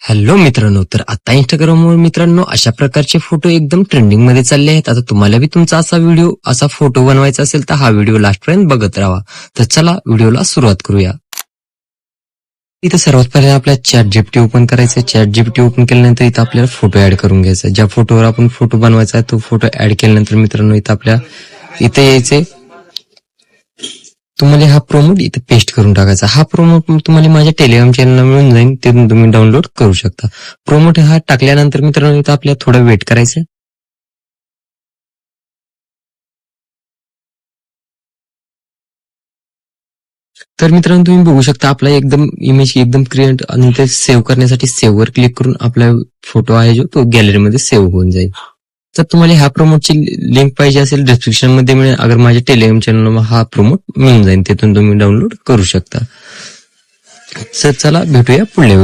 Hello मित्रांनो, तर आता इंस्टाग्रामवर मित्रांनो अशा प्रकारचे फोटो एकदम ट्रेंडिंग मध्ये चालले आहेत. आता तुम्हाला बी तुमचा असा फोटो बनवायचा असेल तर हा व्हिडिओ लास्ट पर्यंत बघत राहा. तर चला व्हिडिओला सुरुवात करूया. इथं सर्वात पहिले आपल्या चॅट जीपीटी ओपन करायचं. चॅट जीपीटी ओपन केल्यानंतर इथं आपल्याला फोटो ऍड करून घ्यायचा. ज्या फोटोवर आपण फोटो बनवायचा आहे तो फोटो ऍड केल्यानंतर मित्रांनो इथं यायचे. तुम्हाला हा प्रोमो इथे पेस्ट करून टाकायचा. हा प्रोमो तुम्हाला माझ्या टेलिग्राम चॅनलला मिळून जाईल, तिथून तुम्ही डाउनलोड करू शकता. प्रोमो हा टाकल्यानंतर मित्रांनो इथं आपल्याला थोडं वेट करायचं. तर मित्रांनो तुम्ही बघू शकता आपला इमेज एकदम क्रिएट आणि ते सेव्ह करण्यासाठी सेव्ह वर क्लिक करून आपला फोटो आहे जो तो गॅलरीमध्ये सेव्ह होऊन जाईल. तर तुम्हाला ह्या प्रोमोटची लिंक पाहिजे असेल डिस्क्रिप्शन मध्ये मिळेल. अगर माझ्या टेलिग्राम चॅनलवर हा प्रोमोट मिळून जाईल, तिथून तुम्ही डाउनलोड करू शकता. तर चला भेटूया पुढल्या